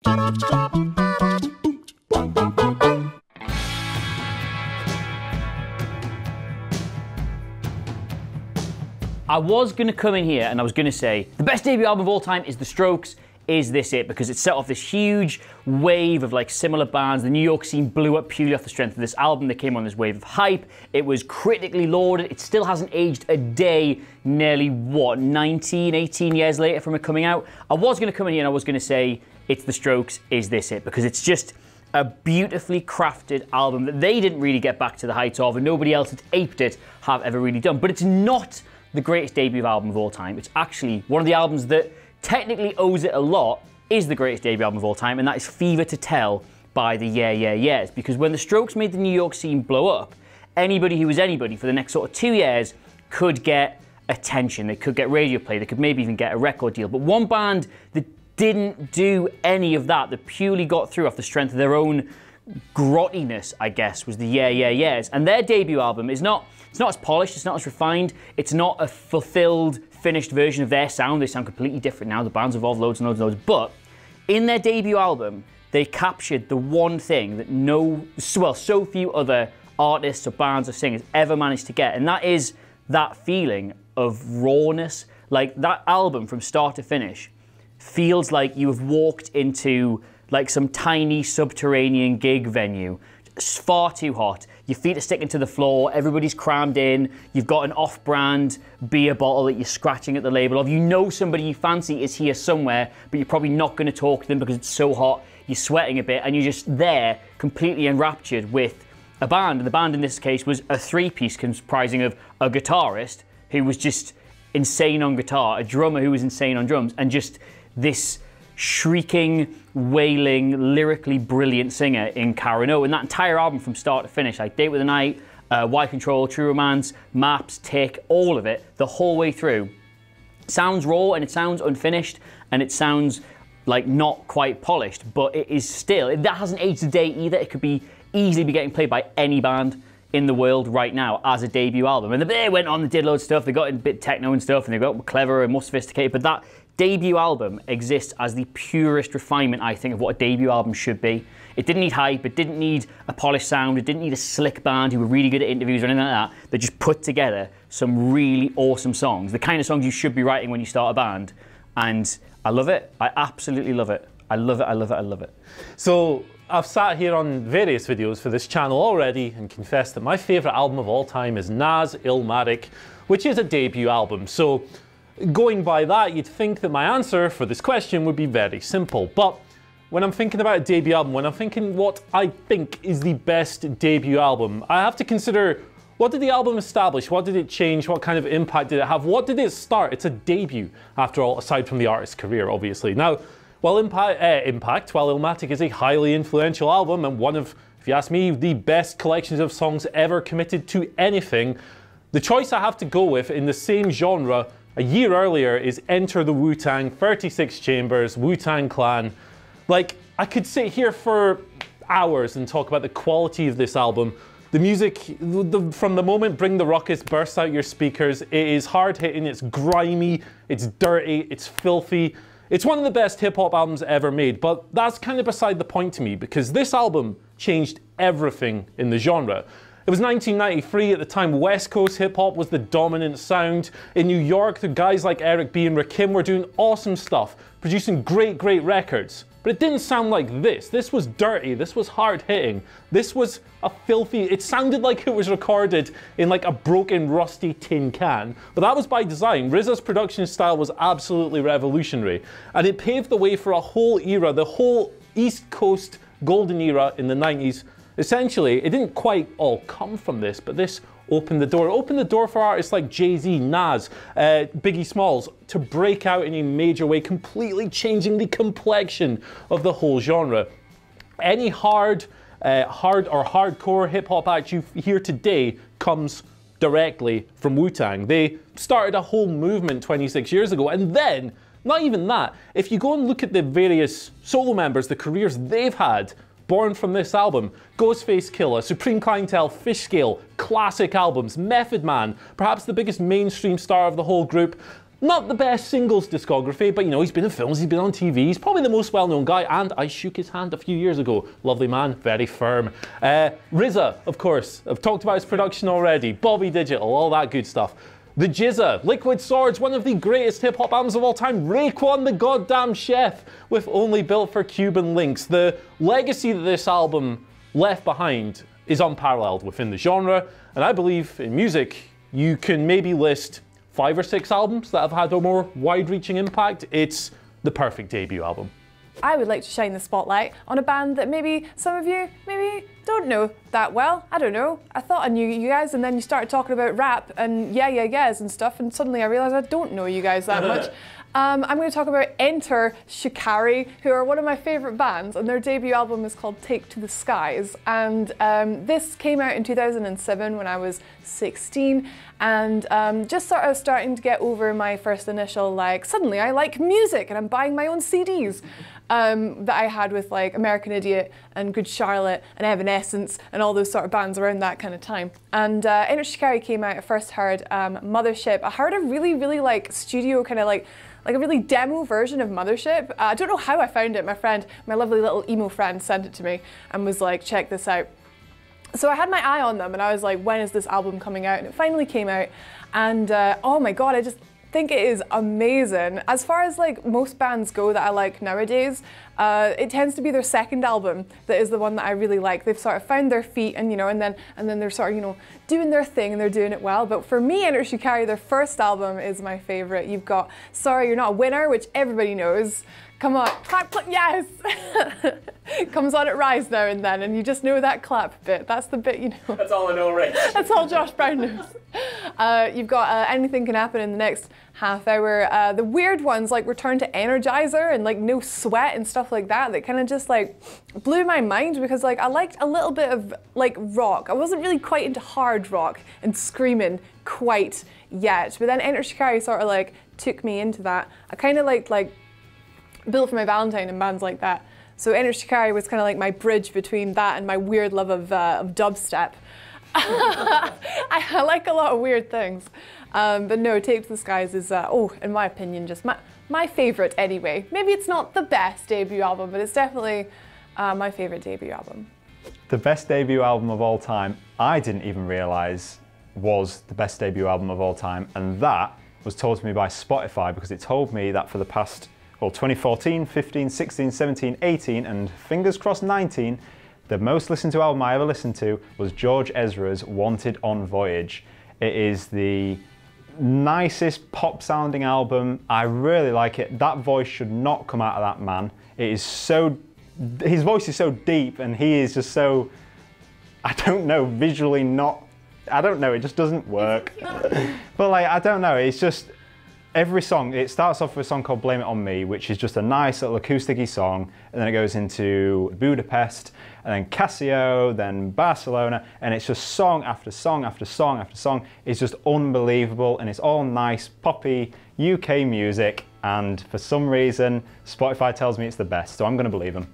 I was going to come in here and I was going to say the best debut album of all time is The Strokes. Is this it? Because it set off this huge wave of like similar bands. The New York scene blew up purely off the strength of this album. They came on this wave of hype. It was critically lauded. It still hasn't aged a day, nearly what, 19, 18 years later from it coming out. I was going to come in here and I was going to say it's The Strokes. Is this it? Because it's just a beautifully crafted album that they didn't really get back to the heights of, and nobody else that's aped it have ever really done. But it's not the greatest debut album of all time. It's actually one of the albums that technically owes it a lot, is the greatest debut album of all time, and that is Fever to Tell by the Yeah Yeah Yeahs. Because when the Strokes made the New York scene blow up, anybody who was anybody for the next sort of 2 years could get attention, they could get radio play, they could maybe even get a record deal. But one band that didn't do any of that, that purely got through off the strength of their own grottiness, I guess, was the Yeah Yeah Yeahs. And their debut album is not, it's not as polished, it's not as refined, it's not a fulfilled, finished version of their sound. They sound completely different now. The band's evolved loads and loads and loads. But in their debut album, they captured the one thing that so few other artists or bands or singers ever managed to get. And that is that feeling of rawness. Like, that album from start to finish feels like you have walked into like some tiny subterranean gig venue. It's far too hot. Your feet are sticking to the floor, everybody's crammed in, you've got an off-brand beer bottle that you're scratching at the label of. You know somebody you fancy is here somewhere, but you're probably not going to talk to them because it's so hot, you're sweating a bit, and you're just there completely enraptured with a band. And the band in this case was a three-piece comprising of a guitarist who was just insane on guitar, a drummer who was insane on drums, and just this shrieking, wailing, lyrically brilliant singer in Karen O. And that entire album from start to finish, like Date with the Night, Why Control, True Romance, Maps, Tick, all of it, the whole way through, sounds raw and it sounds unfinished and it sounds like not quite polished, but it is still, that hasn't aged a day either. It could be easily be getting played by any band in the world right now as a debut album. And they went on, they did loads of stuff, they got a bit techno and stuff, and they got clever and more sophisticated, but that debut album exists as the purest refinement, I think, of what a debut album should be. It didn't need hype, it didn't need a polished sound, it didn't need a slick band who were really good at interviews or anything like that. They just put together some really awesome songs, the kind of songs you should be writing when you start a band. And I love it. I absolutely love it. I love it, I love it, I love it. So I've sat here on various videos for this channel already and confessed that my favourite album of all time is Nas Illmatic, which is a debut album. So going by that, you'd think that my answer for this question would be very simple. But when I'm thinking about a debut album, when I'm thinking what I think is the best debut album, I have to consider, what did the album establish? What did it change? What kind of impact did it have? What did it start? It's a debut, after all, aside from the artist's career, obviously. Now, while Illmatic is a highly influential album and one of, if you ask me, the best collections of songs ever committed to anything, the choice I have to go with in the same genre a year earlier is Enter the Wu-Tang, 36 Chambers, Wu-Tang Clan. Like, I could sit here for hours and talk about the quality of this album. The music, from the moment Bring the Ruckus bursts out your speakers, it is hard-hitting, it's grimy, it's dirty, it's filthy. It's one of the best hip-hop albums ever made, but that's kind of beside the point to me, because this album changed everything in the genre. It was 1993, at the time West Coast hip-hop was the dominant sound. In New York, the guys like Eric B and Rakim were doing awesome stuff, producing great records. But it didn't sound like this. This was dirty, this was hard-hitting, this was a filthy, it sounded like it was recorded in like a broken, rusty tin can. But that was by design. RZA's production style was absolutely revolutionary. And it paved the way for a whole era, the whole East Coast golden era in the 90s. Essentially, it didn't quite all come from this, but this opened the door. It opened the door for artists like Jay-Z, Nas, Biggie Smalls to break out in a major way, completely changing the complexion of the whole genre. Any hard or hardcore hip-hop act you hear today comes directly from Wu-Tang. They started a whole movement 26 years ago, and then, not even that, if you go and look at the various solo members, the careers they've had, born from this album, Ghostface Killah, Supreme Clientele, Fishscale, classic albums, Method Man, perhaps the biggest mainstream star of the whole group, Not the best singles discography, but you know, he's been in films, he's been on TV, he's probably the most well-known guy, and I shook his hand a few years ago. Lovely man, very firm. RZA, of course, I've talked about his production already, Bobby Digital, all that good stuff. The Jizza, Liquid Swords, one of the greatest hip-hop albums of all time, Raekwon the goddamn chef, with Only Built for Cuban Links. The legacy that this album left behind is unparalleled within the genre, and I believe in music, you can maybe list 5 or 6 albums that have had a more wide-reaching impact. It's the perfect debut album. I would like to shine the spotlight on a band that maybe some of you maybe don't know that well. I don't know. I thought I knew you guys, and then you started talking about rap and yeahs and stuff, and suddenly I realized I don't know you guys that much. I'm going to talk about Enter Shikari, who are one of my favorite bands, and their debut album is called Take to the Skies. And this came out in 2007 when I was 16, and just sort of starting to get over my first initial, like, suddenly I like music and I'm buying my own CDs. That I had with like American Idiot and Good Charlotte and Evanescence and all those sort of bands around that kind of time. And Enter Shikari came out. I first heard Mothership. I heard a really like studio kind of like a really demo version of Mothership. I don't know how I found it. My lovely little emo friend sent it to me and was like, check this out. So I had my eye on them and I was like, when is this album coming out? And it finally came out, and oh my god, I just think it is amazing. As far as like most bands go that I like nowadays, it tends to be their second album that is the one that I really like. They've sort of found their feet, and you know, and then they're sort of, you know, doing their thing and they're doing it well. But for me, Enter Shikari, their first album is my favorite. You've got Sorry You're Not a Winner, which everybody knows. Come on, clap, clap, yes! Comes on at Rise now and then, and you just know that clap bit. That's the bit you know. That's all I know, Rach. That's all Josh Brown knows. You've got Anything Can Happen in the Next Half Hour. The weird ones like Return to Energizer and like No Sweat and stuff like that kind of just like blew my mind, because like I liked a little bit of like rock. I wasn't really quite into hard rock and screaming quite yet, but then Enter Shikari sort of like took me into that. I kind of liked like Built for My Valentine and bands like that. So Enter Shikari was kind of like my bridge between that and my weird love of dubstep. I like a lot of weird things. But no, Take to the Skies is, in my opinion, just my favorite anyway. Maybe it's not the best debut album, but it's definitely my favorite debut album. The best debut album of all time, I didn't even realize was the best debut album of all time. And that was told to me by Spotify, because it told me that for the past, well, 2014, 15, 16, 17, 18, and fingers crossed 19, the most listened to album I ever listened to was George Ezra's Wanted on Voyage. It is the nicest pop sounding album. I really like it. That voice should not come out of that man. It is so, his voice is so deep, and he is just so, I don't know, visually not, I don't know, it just doesn't work. But like, I don't know, it's just, every song, it starts off with a song called Blame It On Me, which is just a nice little acoustic-y song, and then it goes into Budapest, and then Casio, then Barcelona, and it's just song after song after song after song. It's just unbelievable, and it's all nice, poppy, UK music, and for some reason, Spotify tells me it's the best, so I'm gonna believe them.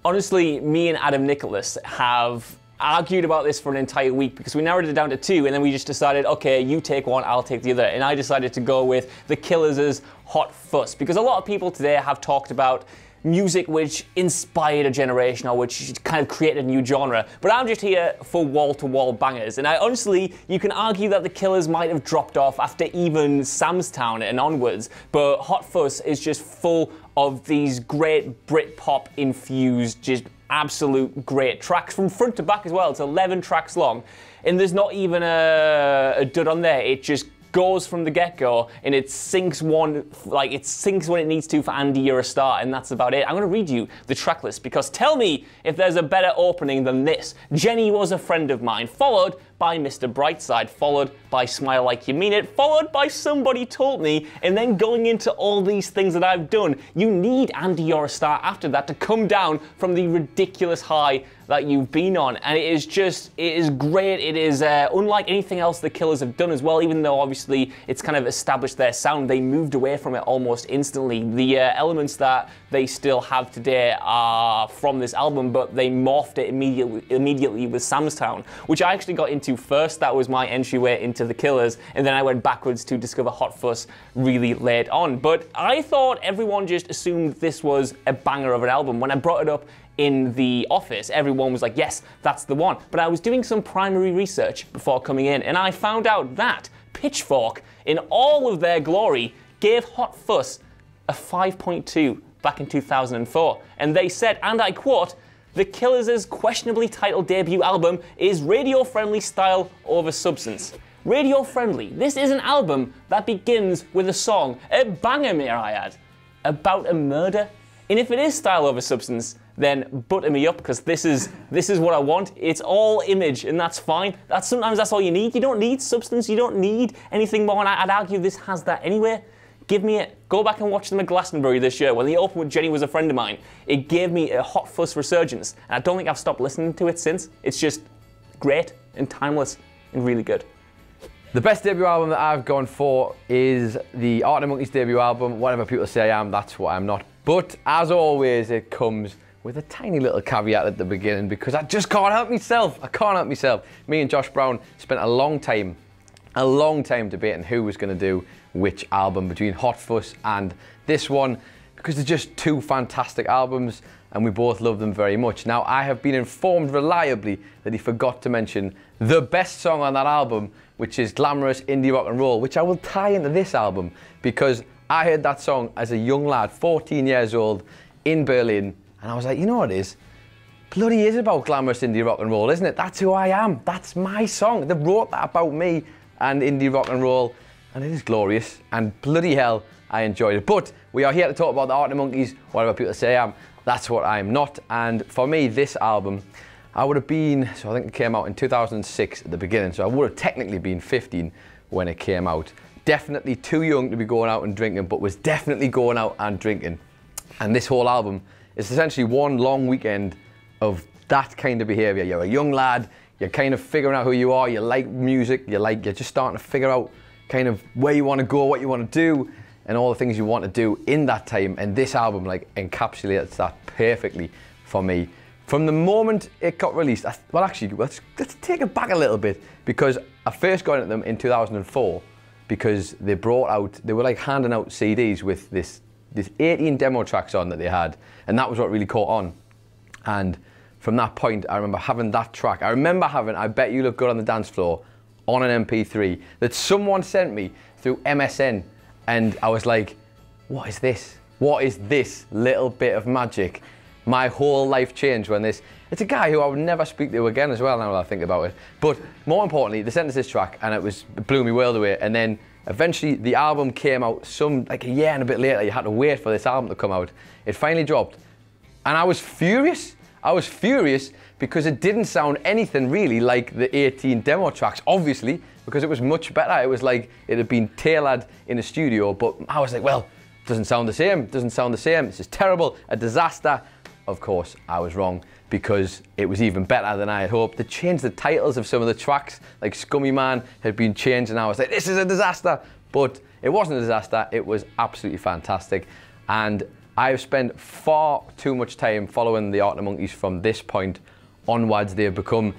Honestly, me and Adam Nicholas have argued about this for an entire week, because we narrowed it down to 2, and then we just decided, okay, you take one, I'll take the other, and I decided to go with The Killers' Hot Fuss, because a lot of people today have talked about music which inspired a generation or which kind of created a new genre, but I'm just here for wall-to-wall bangers, and honestly, you can argue that The Killers might have dropped off after even Sam's Town and onwards, but Hot Fuss is just full of these great Britpop infused, just absolute great tracks from front to back as well. It's 11 tracks long, and there's not even a dud on there. It just goes from the get-go, and it syncs when it needs to for Andy, You're a Star, and that's about it. I'm gonna read you the track list, because tell me if there's a better opening than this. Jenny Was a Friend of Mine, followed by Mr. Brightside, followed by Smile Like You Mean It, followed by Somebody Told Me, and then going into all these things that I've done. You need Andy, You're a Star after that to come down from the ridiculous high that you've been on, and it is great. It is unlike anything else the Killers have done as well, even though obviously it's kind of established their sound. They moved away from it almost instantly. The elements that they still have today are from this album, but they morphed it immediately with Sam's Town, which I actually got into 5.2 first. That was my entryway into the Killers, and then I went backwards to discover Hot Fuss really late on. But I thought everyone just assumed this was a banger of an album. When I brought it up in the office, everyone was like, yes, that's the one. But I was doing some primary research before coming in, and I found out that Pitchfork, in all of their glory, gave Hot Fuss a 5.2 back in 2004. And they said, and I quote, "The Killers' questionably titled debut album is radio-friendly style over substance." Radio-friendly. This is an album that begins with a song, a banger may I add, about a murder. And if it is style over substance, then butter me up, because this is what I want. It's all image, and that's fine. Sometimes that's all you need. You don't need substance. You don't need anything more. And I'd argue this has that anyway. Give me it. Go back and watch them at Glastonbury this year. When they opened with Jenny Was a Friend of Mine, it gave me a Hot Fuss resurgence. And I don't think I've stopped listening to it since. It's just great and timeless and really good. The best debut album that I've gone for is the Arctic Monkeys debut album. Whatever people say I am, that's what I'm not. But as always, it comes with a tiny little caveat at the beginning, because I just can't help myself. I can't help myself. Me and Josh Brown spent a long time debating who was going to do which album between Hot Fuss and this one, because they're just two fantastic albums and we both love them very much. Now, I have been informed reliably that he forgot to mention the best song on that album, which is Glamorous Indie Rock and Roll, which I will tie into this album, because I heard that song as a young lad, 14 years old, in Berlin, and I was like, you know what it is? Bloody is about glamorous indie rock and roll, isn't it? That's who I am. That's my song. They wrote that about me and indie rock and roll, and it is glorious, and bloody hell, I enjoyed it. But we are here to talk about the Arctic Monkeys, whatever people say I am. That's what I am not. And for me, this album, I would have been, so I think it came out in 2006 at the beginning, so I would have technically been 15 when it came out. Definitely too young to be going out and drinking, but was definitely going out and drinking. And this whole album is essentially one long weekend of that kind of behaviour. You're a young lad, you're kind of figuring out who you are, you like music, you're just starting to figure out kind of where you want to go, what you want to do, and all the things you want to do in that time. And this album like encapsulates that perfectly for me. From the moment it got released, well actually, let's take it back a little bit, because I first got into them in 2004 because they were like handing out CDs with this 18 demo tracks on that they had, and that was what really caught on. And from that point, I remember having that track. I remember having I Bet You Look Good on the Dance Floor on an MP3 that someone sent me through MSN, and I was like, what is this? What is this little bit of magic? My whole life changed when this... It's a guy who I would never speak to again as well, now that I think about it. But more importantly, they sent us this track, and it blew me world away. And then eventually the album came out like a year and a bit later. You had to wait for this album to come out. It finally dropped, and I was furious. I was furious because it didn't sound anything really like the 18 demo tracks, obviously, because it was much better. It was like it had been tailored in a studio, but I was like, well, it doesn't sound the same. It doesn't sound the same. This is terrible, a disaster. Of course, I was wrong, because it was even better than I had hoped. They changed the titles of some of the tracks, like Scummy Man had been changed, and I was like, this is a disaster. But it wasn't a disaster, it was absolutely fantastic. And I've spent far too much time following the Arctic Monkeys from this point onwards. They've become,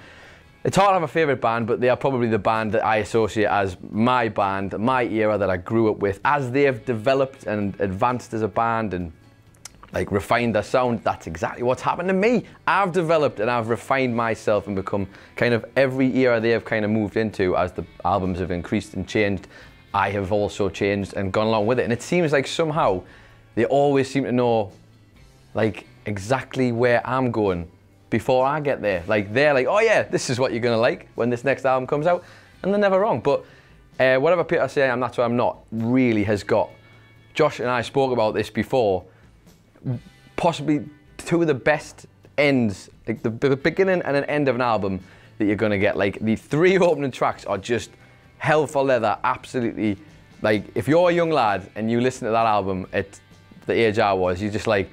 it's hard to have a favourite band, but they are probably the band that I associate as my band, my era that I grew up with. As they've developed and advanced as a band and like refined their sound, that's exactly what's happened to me. I've developed and I've refined myself and become kind of every era they have kind of moved into. As the albums have increased and changed, I have also changed and gone along with it. And it seems like somehow they always seem to know like exactly where I'm going before I get there. Like they're like, oh yeah, this is what you're gonna like when this next album comes out, and they're never wrong. But whatever people say I'm that's what I'm not really has got. Josh and I spoke about this before. Possibly two of the best ends, like the beginning and an end of an album that you're gonna get. Like the three opening tracks are just hell for leather, absolutely. Like if you're a young lad and you listen to that album at the age I was, you're just like,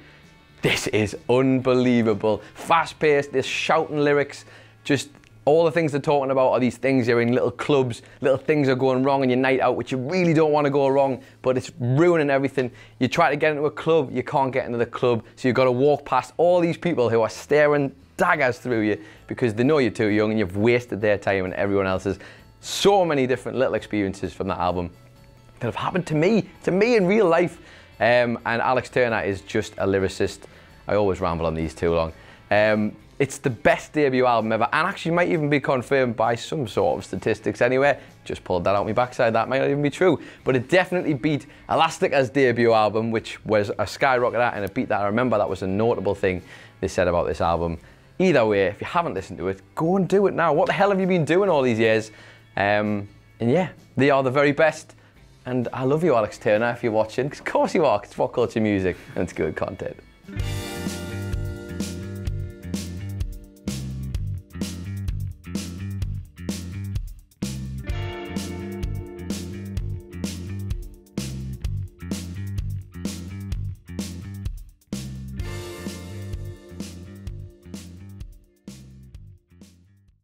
this is unbelievable. Fast paced, there's shouting lyrics, just all the things they're talking about are these things you're in little clubs, little things are going wrong on your night out, which you really don't want to go wrong, but it's ruining everything. You try to get into a club, you can't get into the club, so you've got to walk past all these people who are staring daggers through you because they know you're too young and you've wasted their time and everyone else's. So many different little experiences from that album that have happened to me in real life. And Alex Turner is just a lyricist. I always ramble on these too long. It's the best debut album ever, and actually might even be confirmed by some sort of statistics anyway. Just pulled that out my backside, that might not even be true. But it definitely beat Elastica's debut album, which was a skyrocketer, and it beat that. I remember that was a notable thing they said about this album. Either way, if you haven't listened to it, go and do it now. What the hell have you been doing all these years? And yeah, they are the very best. And I love you, Alex Turner, if you're watching. Of course you are, 'cause it's WhatCulture music and it's good content.